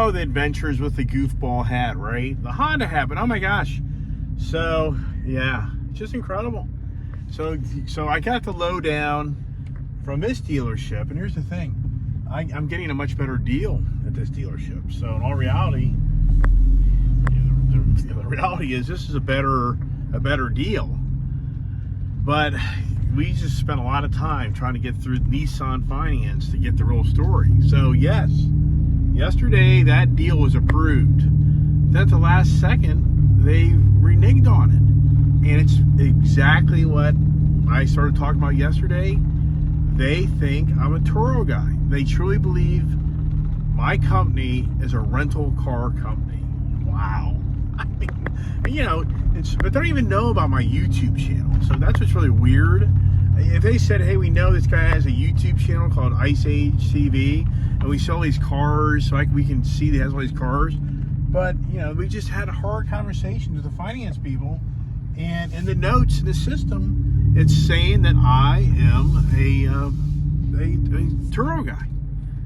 know the adventures with the goofball hat, right? The Honda hat, but oh my gosh. So, yeah, just incredible. So I got the lowdown from this dealership, and here's the thing. I'm getting a much better deal at this dealership. So in all reality, the reality is this is a better deal. But we just spent a lot of time trying to get through Nissan Finance to get the real story. So yes, yesterday that deal was approved. Then at the last second, they reneged on it. And it's exactly what I started talking about yesterday. They think I'm a Turo guy. They truly believe my company is a rental car company. Wow. I mean, you know, but they don't even know about my YouTube channel. So that's what's really weird. If they said, hey, we know this guy has a YouTube channel called Ice Age TV, and we sell these cars, so we can see that he has all these cars. But, you know, we just had a hard conversation with the finance people. And in the notes in the system, it's saying that I am a Turo guy.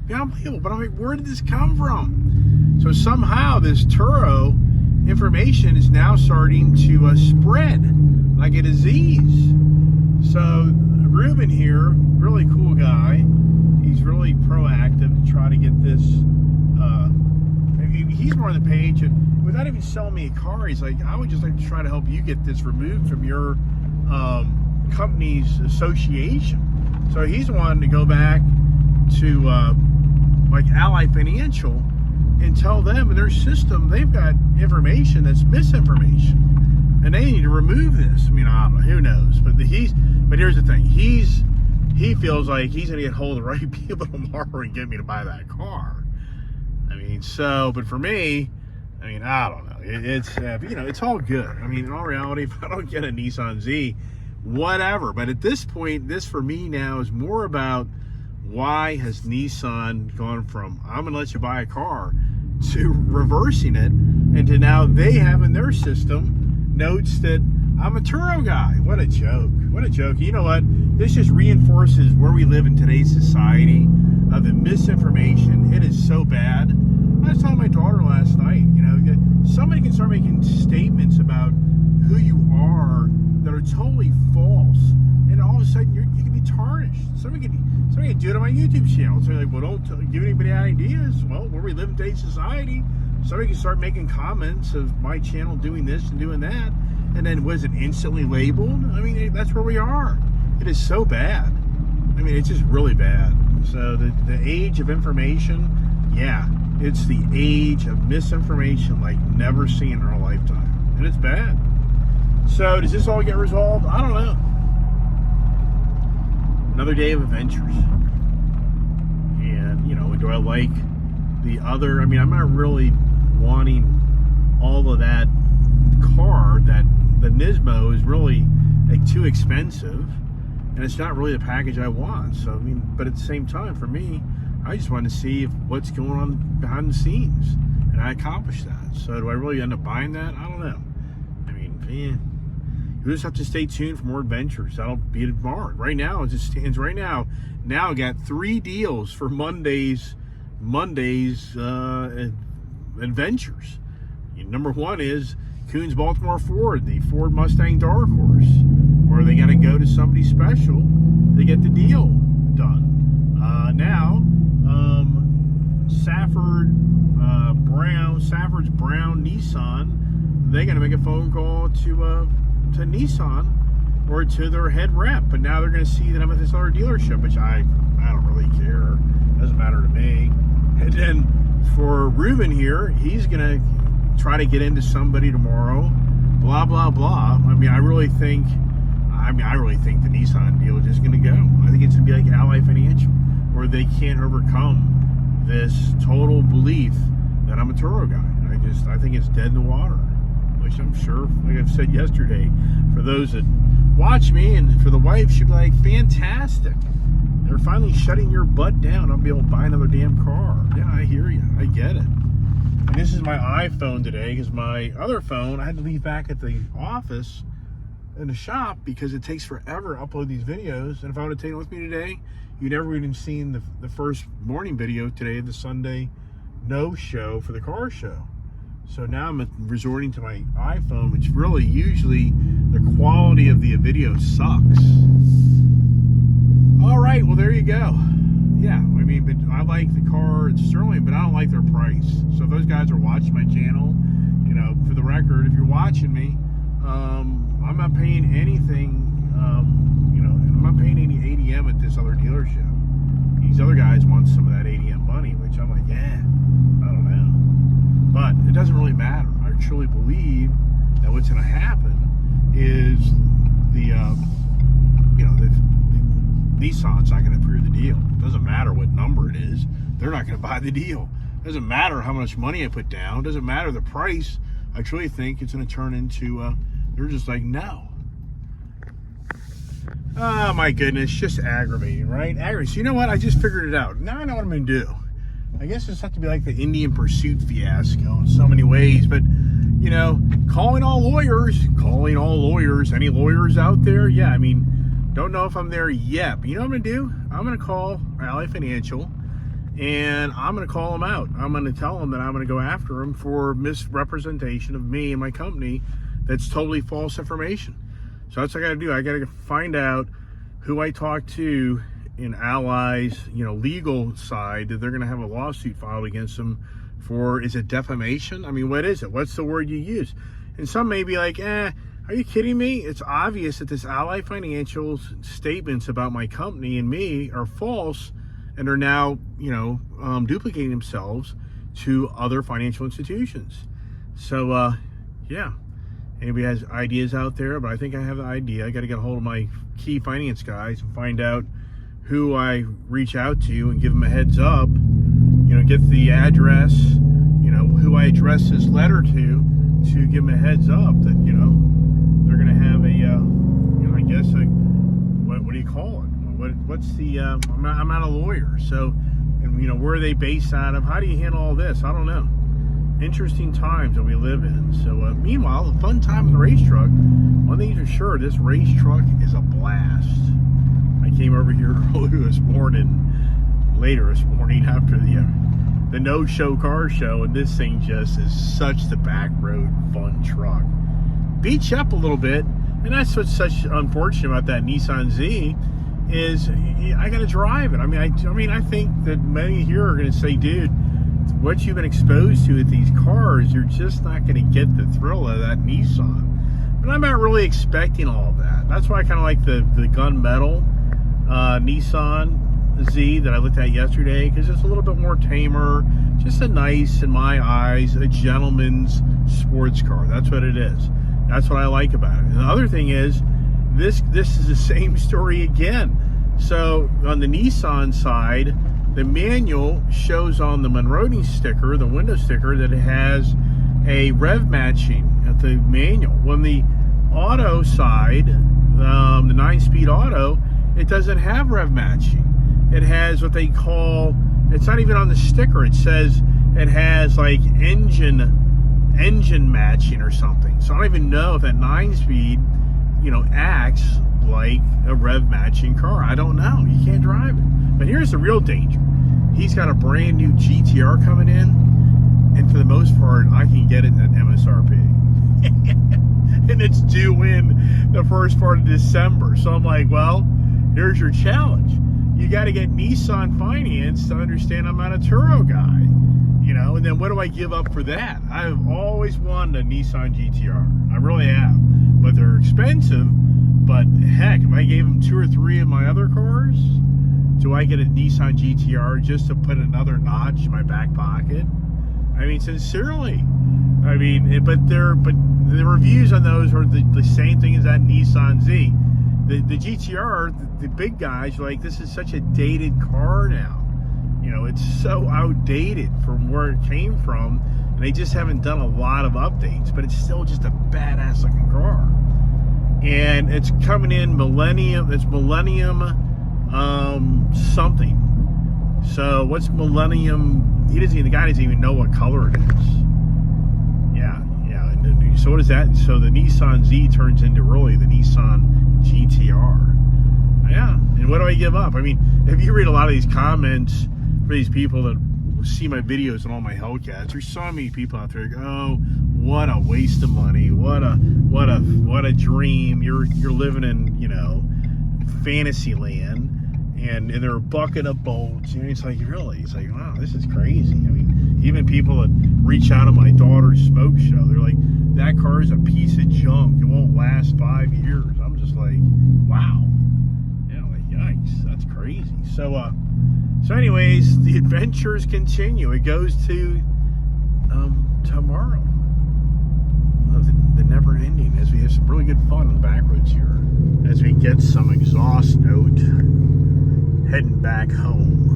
Yeah, unbelievable. But I'm like, where did this come from? So somehow this Turo information is now starting to spread like a disease. So Ruben here, really cool guy. He's really proactive to try to get this. He's more on the page, and without even selling me a car, he's like, I would just like to try to help you get this removed from your company's association. So he's wanting to go back to like Ally Financial and tell them in their system they've got information that's misinformation, and they need to remove this. I mean, I don't know, who knows? But here's the thing: he feels like he's gonna get hold of the right people tomorrow and get me to buy that car. I mean, but for me, I mean, I don't know. It's you know, it's all good. I mean, in all reality, if I don't get a Nissan Z, whatever. But at this point, this for me now is more about why has Nissan gone from I'm gonna let you buy a car to reversing it, and to now they have in their system notes that I'm a Turo guy. What a joke. What a joke. You know what? This just reinforces where we live in today's society of the misinformation. It is so bad. I was telling my daughter last night, you know, somebody can start making statements about who you are that are totally false, and all of a sudden you can be tarnished. Somebody can do it on my YouTube channel. So like, well, don't give anybody ideas. Well, where we live in today's society, somebody can start making comments of my channel doing this and doing that, and then was it instantly labeled? I mean, that's where we are. It is so bad. I mean, it's just really bad. So the age of information, yeah, it's the age of misinformation like never seen in our lifetime, and it's bad. So does this all get resolved? I don't know. Another day of adventures. And, you know, do I like the other? I mean, I'm not really wanting all of that car. That the Nismo is really like too expensive, and it's not really the package I want. So I mean, but at the same time, for me, I just want to see what's going on behind the scenes, and I accomplished that. So do I really end up buying that? I don't know. I mean, man, you just have to stay tuned for more adventures. That'll be tomorrow. Right now, it just stands right now. Now I got 3 deals for Monday's adventures. Number 1 is Coons Baltimore Ford, the Ford Mustang Dark Horse, where they got to go to somebody special to get the deal done. Now, Safford's Brown Nissan, they got to make a phone call to Nissan or to their head rep, but now they're going to see that I'm at this other dealership, which I don't really care. Doesn't matter to me. And then for Ruben here, he's going to try to get into somebody tomorrow. Blah blah blah. I mean, I really think the Nissan deal is just going to go. I think it's going to be like Ally Financial, where they can't overcome this total belief that I'm a Turo guy. I think it's dead in the water, which I'm sure, like I've said yesterday, for those that watch me and for the wife, she'd be like, fantastic. They're finally shutting your butt down. I'll be able to buy another damn car. Yeah, I hear you. I get it. And this is my iPhone today, because my other phone, I had to leave back at the office in the shop because it takes forever to upload these videos. And if I would have taken it with me today, you never even seen the first morning video today, the Sunday no-show for the car show. So now I'm resorting to my iPhone, which really usually the quality of the video sucks. All right, well, there you go. Yeah, I mean, but I like the car. It's Sterling, but I don't like their price. So if those guys are watching my channel, you know, for the record, if you're watching me, I'm not paying anything, you know, I'm not paying any ADM at this other dealership. These other guys want some of that ADM money, which I'm like, yeah, I don't know. But it doesn't really matter. I truly believe that what's going to happen is the, you know, the Nissan's not going to approve the deal. It doesn't matter what number it is. They're not going to buy the deal. It doesn't matter how much money I put down. It doesn't matter the price. I truly think it's going to turn into, they're just like, no. Oh, my goodness. Just aggravating, right? Aggravating. So you know what? I just figured it out. Now I know what I'm going to do. I guess it's have to be like the Indian Pursuit fiasco in so many ways. But, you know, calling all lawyers. Any lawyers out there? Yeah, I mean, don't know if I'm there yet. But you know what I'm going to do? I'm going to call Ally Financial. And I'm going to call them out. I'm going to tell them that I'm going to go after them for misrepresentation of me and my company. That's totally false information. So that's what I got to do. I got to find out who I talked to in Ally's, you know, legal side that they're going to have a lawsuit filed against them for, is it defamation? I mean, what is it? What's the word you use? And some may be like, are you kidding me? It's obvious that this Ally Financial's statements about my company and me are false, and are now, you know, duplicating themselves to other financial institutions. So, yeah. Anybody has ideas out there? But I think I have the idea. I got to get a hold of my key finance guys and find out who I reach out to and give them a heads up. You know, get the address, you know, who I address this letter to give them a heads up that, you know, they're going to have a, you know, I guess, what do you call it? What's the, I'm not a lawyer. So, and, you know, where are they based out of? How do you handle all this? I don't know. Interesting times that we live in. So meanwhile, the fun time in the race truck, one thing for sure, this race truck is a blast. I came over here later this morning after the no-show car show, and this thing just is such the back road fun truck. Beats you up a little bit, and that's what's such unfortunate about that Nissan Z, is I got to drive it. I mean, I think that many here are going to say, dude, what you've been exposed to with these cars, you're just not going to get the thrill of that Nissan. But I'm not really expecting all of that. That's why I kind of like the gunmetal Nissan Z that I looked at yesterday, because it's a little bit more tamer, just a nice, in my eyes, a gentleman's sports car. That's what it is. That's what I like about it. And the other thing is, this is the same story again. So on the Nissan side, the manual shows on the Monroney sticker, the window sticker, that it has a rev matching at the manual. When the auto side, the 9-speed auto, it doesn't have rev matching. It has what they call, it's not even on the sticker, it says it has like engine matching or something. So I don't even know if that 9-speed, you know, acts like a rev matching car. I don't know. You can't drive it. But here's the real danger. He's got a brand new GTR coming in, and for the most part, I can get it at MSRP. And it's due in the first part of December. So I'm like, well, here's your challenge. You got to get Nissan Finance to understand I'm not a Turo guy. You know, and then what do I give up for that? I've always wanted a Nissan GTR. I really have. But they're expensive. But heck, if I gave them 2 or 3 of my other cars, do I get a Nissan GTR just to put another notch in my back pocket? I mean, sincerely. I mean, but the reviews on those are the same thing as that Nissan Z. The GTR, the big guys are like, this is such a dated car now. You know, it's so outdated from where it came from, and they just haven't done a lot of updates, but it's still just a badass looking car. And it's coming in Millennium, it's Millennium something. So what's Millennium? The guy doesn't even know what color it is. Yeah. So what is that? So the Nissan Z turns into really the Nissan GTR. Yeah. And what do I give up? I mean, if you read a lot of these comments for these people that see my videos and all my Hellcats, there's so many people out there go, oh, what a waste of money, what a dream. You're living in, you know, fantasy land, and they're a bucket of bolts. You know, it's like, really, it's like, wow, this is crazy. I mean, even people that reach out on my daughter's smoke show, they're like, that car is a piece of junk, it won't last 5 years. I'm just like, wow. Yeah, like, yikes, that's crazy. So anyways, the adventures continue. It goes to tomorrow. The never ending, as we have some really good fun on the back roads here, as we get some exhaust note heading back home.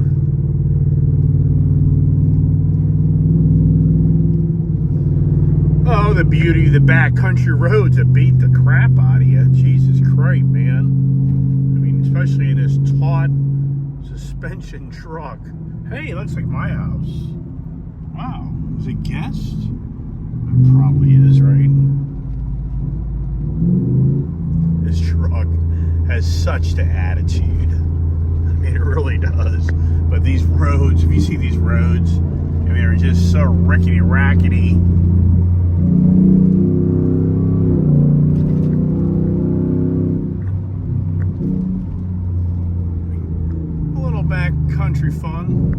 Oh, the beauty of the backcountry roads that beat the crap out of you. Jesus Christ, man. I mean, especially in this taut suspension truck. Hey, looks like my house. Wow, is it guest? It probably is, right? This truck has such the attitude. I mean, it really does. But these roads, if you see these roads, I mean, they're just so rickety-rackety. A little backcountry fun.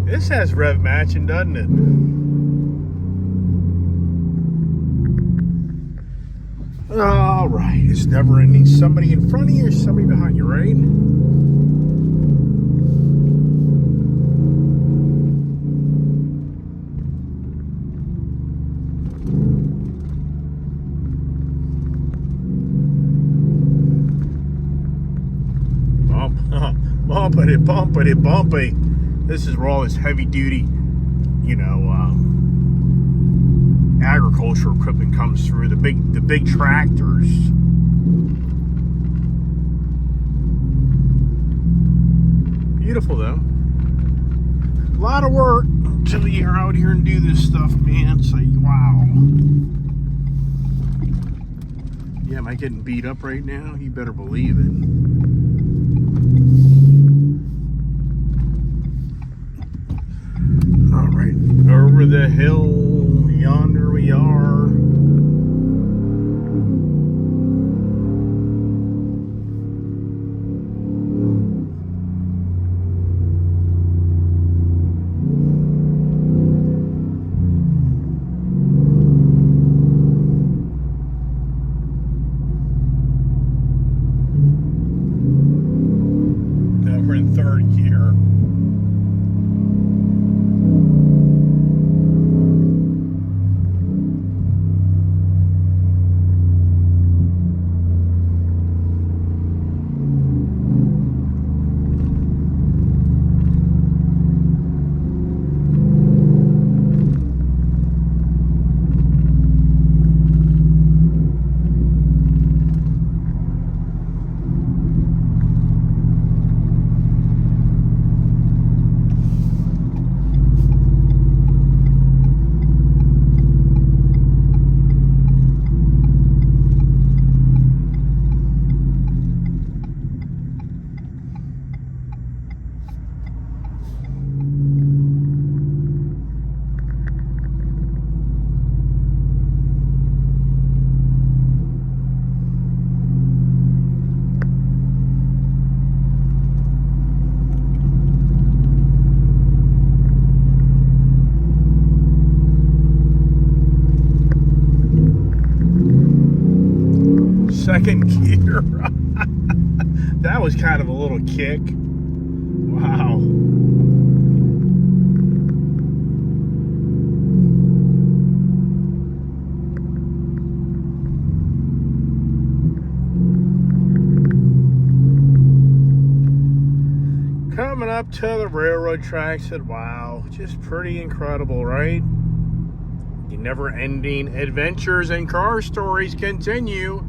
This has rev matching, doesn't it? All right, it's never ending. Somebody in front of you or somebody behind you, right? Bumpity, bumpity, bumpy. This is where all this heavy duty, you know, agricultural equipment comes through. The big tractors. Beautiful though. A lot of work until you're out here and do this stuff, man. It's like, wow. Yeah, am I getting beat up right now? You better believe it. All right, over the hill, yonder we are. Now we're in third gear. Second gear. That was kind of a little kick. Wow. Coming up to the railroad tracks, and wow, just pretty incredible, right? The never-ending adventures and car stories continue.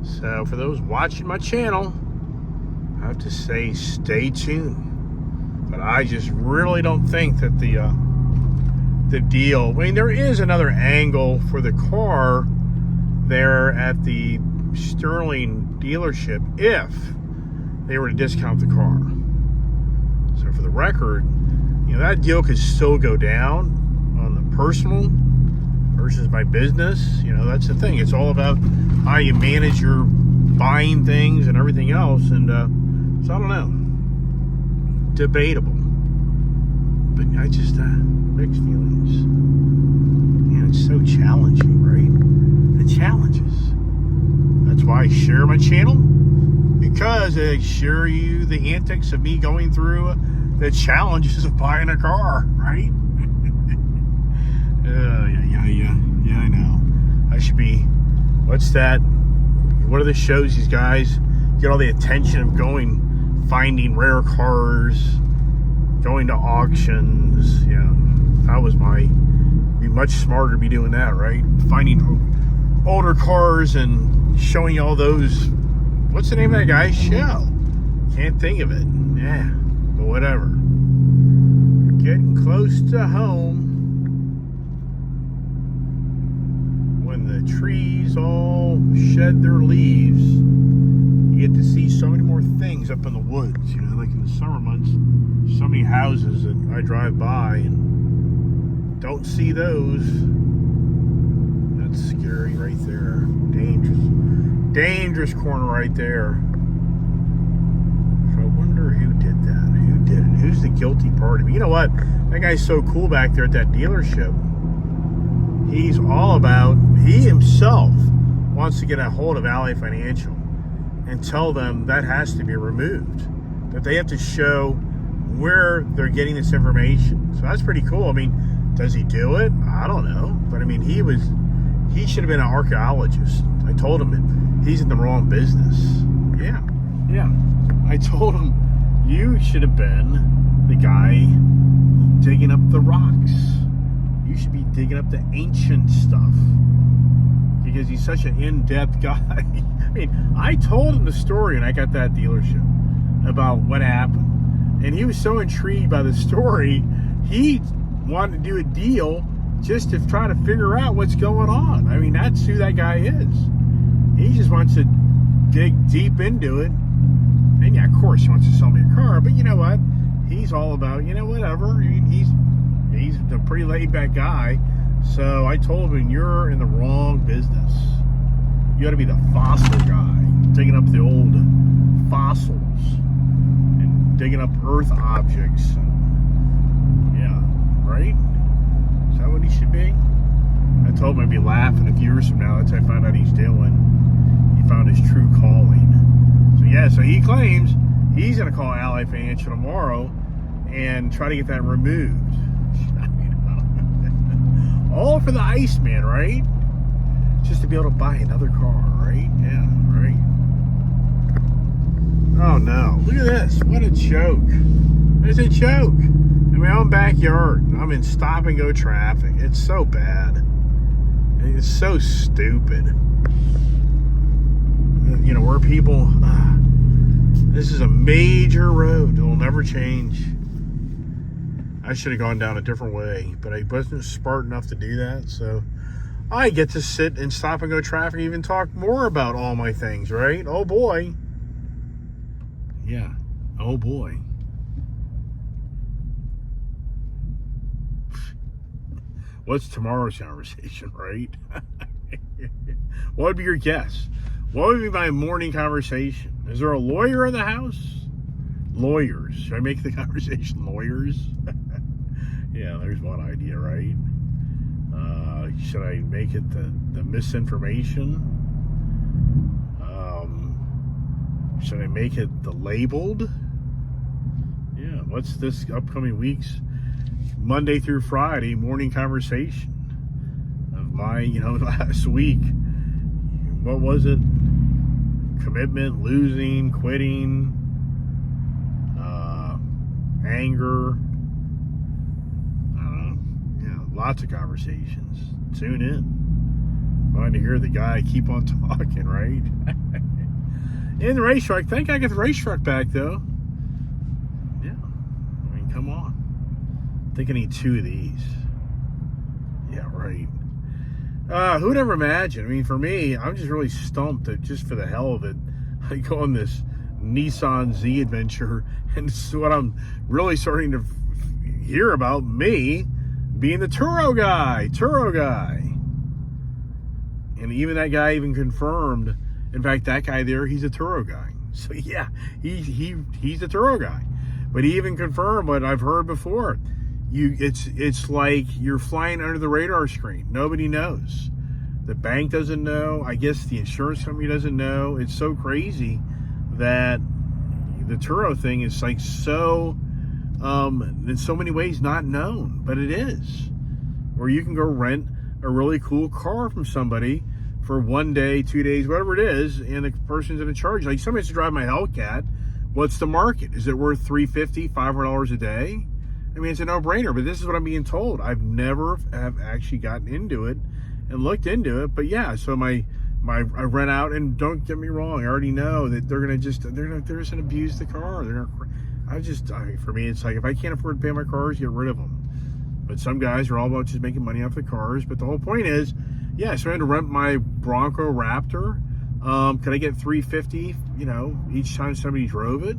So for those watching my channel, I have to say, stay tuned. But I just really don't think that the deal. I mean, there is another angle for the car there at the Sterling dealership if they were to discount the car. So for the record, that deal could still go down on the personal versus my business. That's the thing. It's all about how you manage your buying things and everything else. And so I don't know. Debatable. But I just mixed feelings. Man, it's so challenging, right? The challenges. That's why I share my channel, because I share you the antics of me going through the challenges of buying a car, right? Yeah, I know. I should be, what's that? What are the shows these guys get all the attention of finding rare cars, going to auctions? Yeah, that was be much smarter to be doing that, right? Finding older cars and showing all those. What's the name of that guy's show? Can't think of it. Yeah, but whatever. Getting close to home. When the trees all shed their leaves, you get to see so many more things up in the woods. Like in the summer months, so many houses that I drive by and don't see those. That's scary right there. Dangerous corner right there. So I wonder who did that. Who did it? Who's the guilty party? But you know what? That guy's so cool back there at that dealership. He's all about, he himself wants to get a hold of Ally Financial and tell them that has to be removed. That they have to show where they're getting this information. So that's pretty cool. I mean, does he do it? I don't know. But I mean, he should have been an archaeologist. I told him he's in the wrong business. Yeah. I told him, you should have been the guy digging up the rocks. You should be digging up the ancient stuff, because he's such an in-depth guy. I mean, I told him the story when I got that dealership about what happened, and he was so intrigued by the story, he wanted to do a deal just to try to figure out what's going on. I mean, that's who that guy is. He just wants to dig deep into it. And yeah, of course he wants to sell me a car, but you know what? He's all about, whatever. He's a pretty laid-back guy. So I told him, you're in the wrong business. You ought to be the fossil guy, digging up the old fossils and digging up earth objects. Yeah, right? Is that what he should be? I told him I'd be laughing a few years from now. That's what I found out he's doing. He found his true calling. So yeah, so he claims he's going to call Ally Financial tomorrow and try to get that removed. All for the Iceman, right? Just to be able to buy another car, right? Yeah, right. Oh no, look at this. What a joke. It's a joke. In my own backyard, I'm in stop and go traffic. It's so bad. It's so stupid. Where people, this is a major road. It will never change. I should have gone down a different way, but I wasn't smart enough to do that. So I get to sit and stop and go traffic, even talk more about all my things, right? Oh boy. Yeah. Oh boy. What's tomorrow's conversation, right? What would be your guess? What would be my morning conversation? Is there a lawyer in the house? Lawyers. Should I make the conversation lawyers? Yeah, there's one idea, right? Should I make it the misinformation? Should I make it the labeled? Yeah, what's this upcoming week's Monday through Friday morning conversation of my, last week? What was it? Commitment, losing, quitting, anger. I don't know. Yeah, lots of conversations. Tune in. Fun to hear the guy keep on talking, right? In the race truck. Thank God I got the race truck back, though. Yeah. I mean, come on. I think I need 2 of these. Yeah, right. Who would ever imagine? I mean, for me, I'm just really stumped that just for the hell of it, I go on this Nissan Z adventure, and this is what I'm really starting to hear about me being the Turo guy. And even that guy even confirmed, in fact, that guy there, he's a Turo guy. So yeah, he's a Turo guy. But he even confirmed what I've heard before. It's like you're flying under the radar screen. Nobody knows. The bank doesn't know. I guess the insurance company doesn't know. It's so crazy that the Turo thing is like so, in so many ways not known, but it is. Where you can go rent a really cool car from somebody for 1 day, 2 days, whatever it is, and the person's going to charge. Like somebody has to drive my Hellcat. What's the market? Is it worth $350, $500 a day? I mean, it's a no-brainer, but this is what I'm being told. I've never have actually gotten into it and looked into it, but yeah, so I rent out, and don't get me wrong, I already know that they're just gonna abuse the car. For me, it's like, if I can't afford to pay my cars, get rid of them. But some guys are all about just making money off the cars. But the whole point is, yeah, so I had to rent my Bronco Raptor. Could I get $350, each time somebody drove it?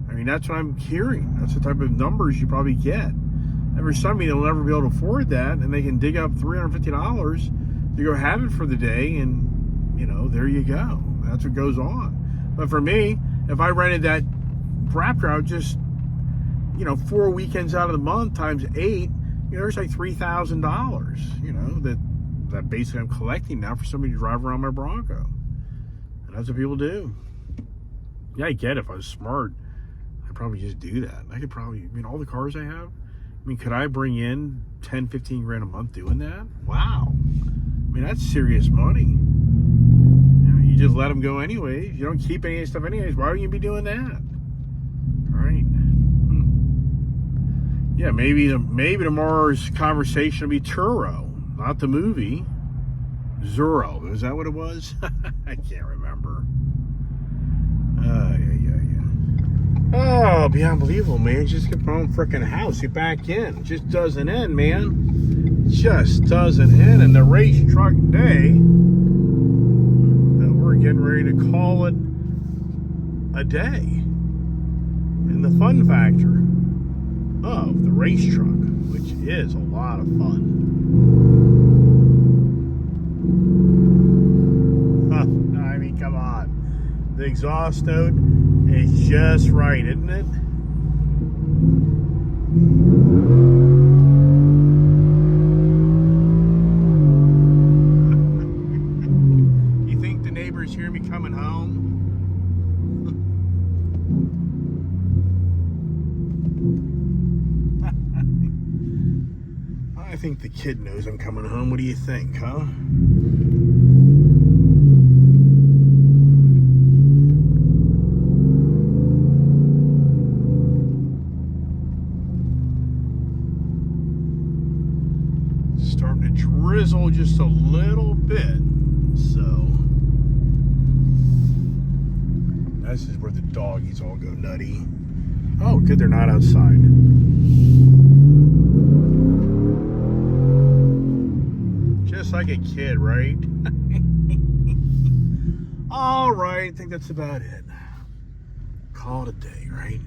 I mean, that's what I'm hearing. That's the type of numbers you probably get. And for somebody, they'll never be able to afford that, and they can dig up $350 to go have it for the day, and, there you go. That's what goes on. But for me, if I rented that Raptor out just, 4 weekends out of the month times 8, there's like $3,000, that basically I'm collecting now for somebody to drive around my Bronco. And that's what people do. Yeah, I get it. If I was smart, I'd probably just do that. I could probably, all the cars I have, could I bring in 10, 15 grand a month doing that? Wow. That's serious money. You just let them go anyways. You don't keep any of this stuff anyways. Why would you be doing that? All right. Yeah, maybe tomorrow's conversation will be Turo, not the movie. Zuro. Is that what it was? I can't remember. Yeah. Oh, it'll be unbelievable, man. Just get my own freaking house. Get back in. It just doesn't end, man. Just doesn't end. And the race truck day, we're getting ready to call it a day. And the fun factor of the race truck, which is a lot of fun. Come on. The exhaust note is just right, isn't it? You think the neighbors hear me coming home? I think the kid knows I'm coming home. What do you think, huh? Starting to drizzle just a little bit, so this is where the doggies all go nutty. Oh, good, they're not outside. Just like a kid, right? All right, I think that's about it. Call it a day, right?